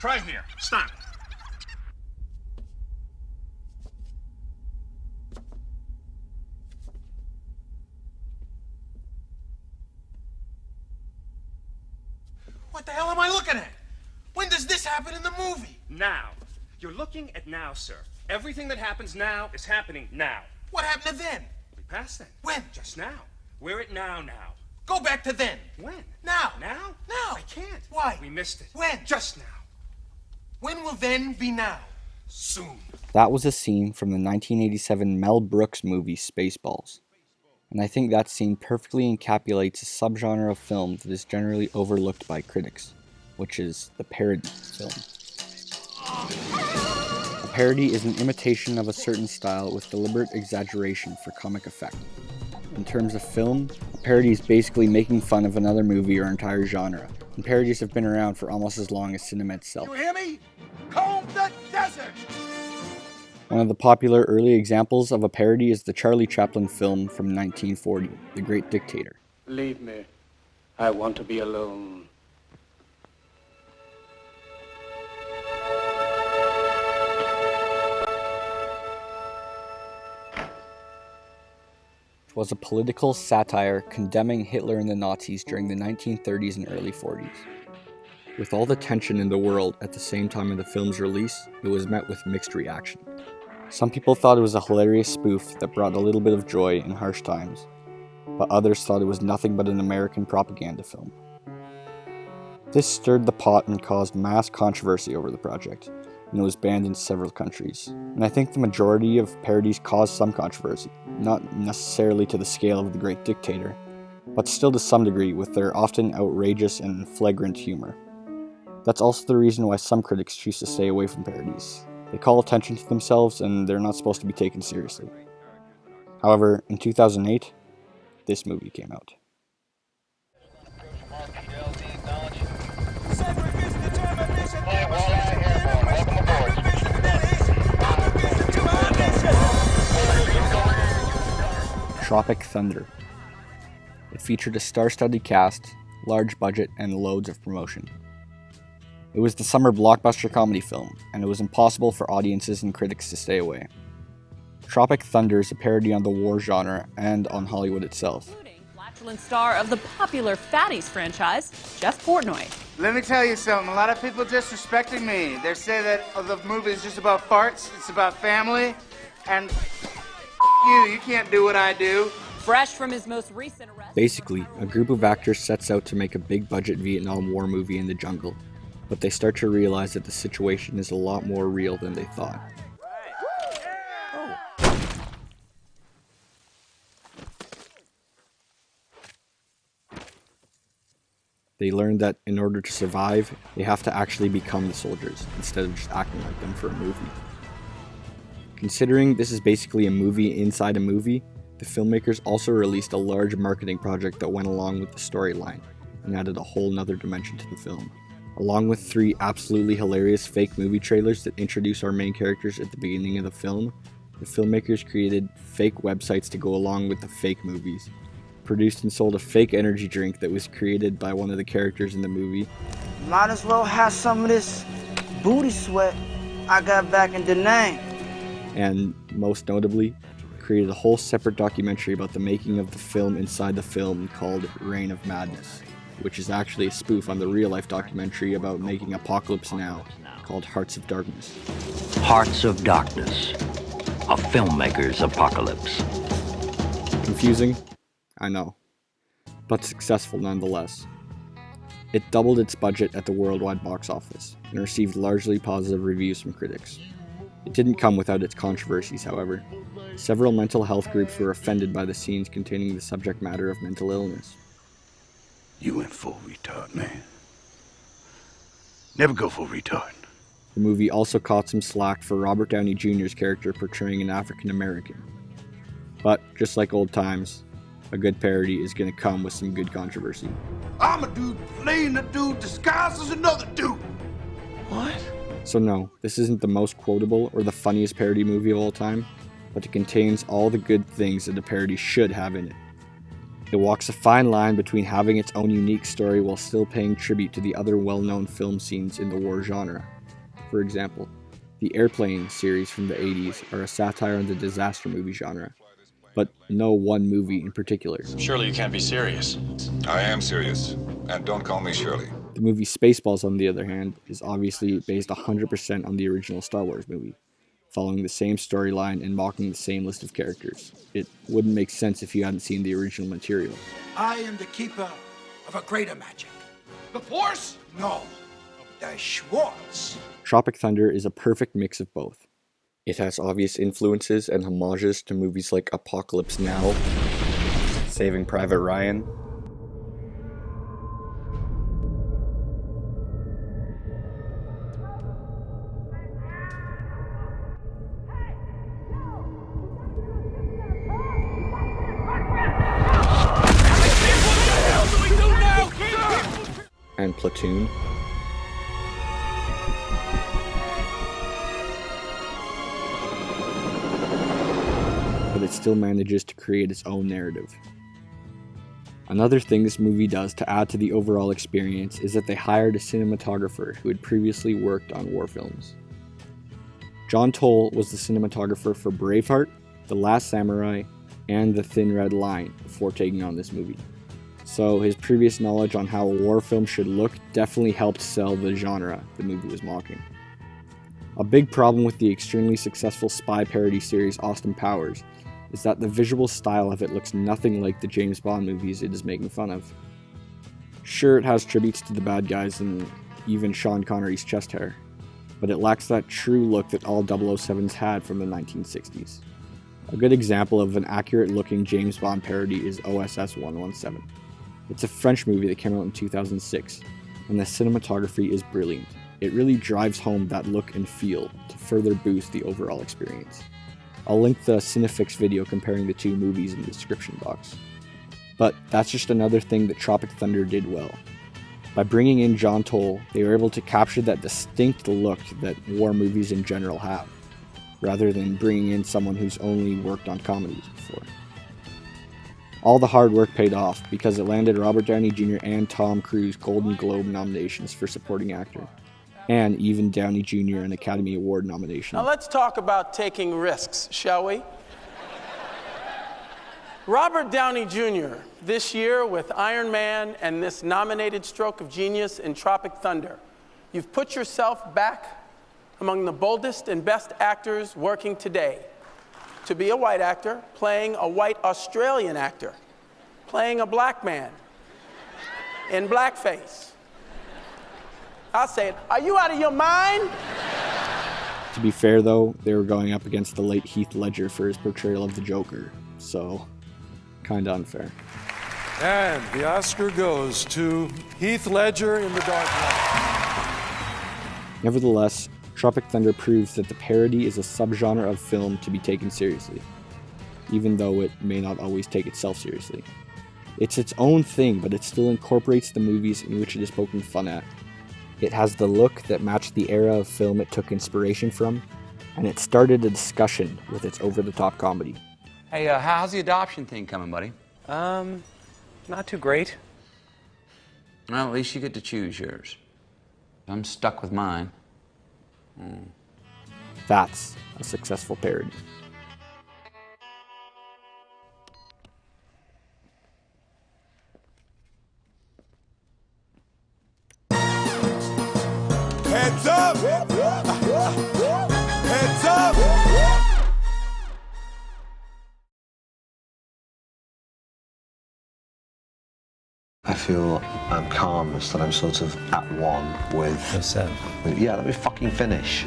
Try here. Stop. What the hell am I looking at? When does this happen in the movie? Now. You're looking at now, sir. Everything that happens now is happening now. What happened to then? We passed then. When? Just now. We're at now. Go back to then. When? Now. Now? Now. I can't. Why? We missed it. When? Just now. When will then be now? Soon. That was a scene from the 1987 Mel Brooks movie Spaceballs. And I think that scene perfectly encapsulates a subgenre of film that is generally overlooked by critics, which is the parody film. A parody is an imitation of a certain style with deliberate exaggeration for comic effect. In terms of film, a parody is basically making fun of another movie or entire genre, and parodies have been around for almost as long as cinema itself. You hear me? Comb the desert! One of the popular early examples of a parody is the Charlie Chaplin film from 1940, The Great Dictator. Leave me. I want to be alone. It was a political satire condemning Hitler and the Nazis during the 1930s and early 40s. With all the tension in the world at the same time of the film's release, it was met with mixed reaction. Some people thought it was a hilarious spoof that brought a little bit of joy in harsh times, but others thought it was nothing but an American propaganda film. This stirred the pot and caused mass controversy over the project, and it was banned in several countries. And I think the majority of parodies cause some controversy, not necessarily to the scale of The Great Dictator, but still to some degree with their often outrageous and flagrant humor. That's also the reason why some critics choose to stay away from parodies. They call attention to themselves and they're not supposed to be taken seriously. However, in 2008, this movie came out. Tropic Thunder. It featured a star-studded cast, large budget, and loads of promotion. It was the summer blockbuster comedy film, and it was impossible for audiences and critics to stay away. Tropic Thunder is a parody on the war genre and on Hollywood itself. Flatulent star of the popular Fatties franchise, Jeff Portnoy. Let me tell you something. A lot of people disrespecting me. They say that the movie is just about farts. It's about family. And you can't do what I do. Fresh from his most recent arrest. Basically, a group of actors sets out to make a big-budget Vietnam War movie in the jungle, but they start to realize that the situation is a lot more real than they thought. They learn that in order to survive, they have to actually become the soldiers, instead of just acting like them for a movie. Considering this is basically a movie inside a movie, the filmmakers also released a large marketing project that went along with the storyline, and added a whole nother dimension to the film. Along with 3 absolutely hilarious fake movie trailers that introduce our main characters at the beginning of the film, the filmmakers created fake websites to go along with the fake movies, produced and sold a fake energy drink that was created by one of the characters in the movie. Might as well have some of this booty sweat I got back in Da Nang. And most notably, created a whole separate documentary about the making of the film inside the film called Reign of Madness, which is actually a spoof on the real-life documentary about making Apocalypse Now, called Hearts of Darkness. Hearts of Darkness, a filmmaker's apocalypse. Confusing? I know, but successful nonetheless. It doubled its budget at the worldwide box office, and received largely positive reviews from critics. It didn't come without its controversies, however. Several mental health groups were offended by the scenes containing the subject matter of mental illness. You went full retard, man. Never go full retard. The movie also caught some slack for Robert Downey Jr.'s character portraying an African American. But, just like old times, a good parody is going to come with some good controversy. I'm a dude playing a dude disguised as another dude. What? So no, this isn't the most quotable or the funniest parody movie of all time, but it contains all the good things that a parody should have in it. It walks a fine line between having its own unique story while still paying tribute to the other well-known film scenes in the war genre. For example, the Airplane series from the 80s are a satire on the disaster movie genre, but no one movie in particular. Surely you can't be serious. I am serious, and don't call me Shirley. The movie Spaceballs, on the other hand, is obviously based 100% on the original Star Wars movie, following the same storyline and mocking the same list of characters. It wouldn't make sense if you hadn't seen the original material. I am the keeper of a greater magic. The Force? No, the Schwartz. Tropic Thunder is a perfect mix of both. It has obvious influences and homages to movies like Apocalypse Now, Saving Private Ryan, and Platoon. But it still manages to create its own narrative. Another thing this movie does to add to the overall experience is that they hired a cinematographer who had previously worked on war films. John Toll was the cinematographer for Braveheart, The Last Samurai, and The Thin Red Line before taking on this movie. So his previous knowledge on how a war film should look definitely helped sell the genre the movie was mocking. A big problem with the extremely successful spy parody series Austin Powers is that the visual style of it looks nothing like the James Bond movies it is making fun of. Sure, it has tributes to the bad guys and even Sean Connery's chest hair, but it lacks that true look that all 007s had from the 1960s. A good example of an accurate-looking James Bond parody is OSS 117. It's a French movie that came out in 2006, and the cinematography is brilliant. It really drives home that look and feel to further boost the overall experience. I'll link the Cinefix video comparing the two movies in the description box. But that's just another thing that Tropic Thunder did well. By bringing in John Toll, they were able to capture that distinct look that war movies in general have, rather than bringing in someone who's only worked on comedies before. All the hard work paid off because it landed Robert Downey Jr. and Tom Cruise Golden Globe nominations for supporting actor, and even Downey Jr. an Academy Award nomination. Now let's talk about taking risks, shall we? Robert Downey Jr. this year with Iron Man and this nominated stroke of genius in Tropic Thunder. You've put yourself back among the boldest and best actors working today. To be a white actor, playing a white Australian actor, playing a black man in blackface. I'll say it, are you out of your mind? To be fair though, they were going up against the late Heath Ledger for his portrayal of the Joker, so kinda unfair. And the Oscar goes to Heath Ledger in The Dark Knight. Nevertheless, Tropic Thunder proves that the parody is a subgenre of film to be taken seriously, even though it may not always take itself seriously. It's its own thing, but it still incorporates the movies in which it is poking fun at. It has the look that matched the era of film it took inspiration from, and it started a discussion with its over-the-top comedy. Hey, how's the adoption thing coming, buddy? Not too great. Well, at least you get to choose yours. I'm stuck with mine. That's a successful parody. Heads up! Heads up! I feel I'm calmest and I'm sort of at one with yourself. Yeah, let me fucking finish.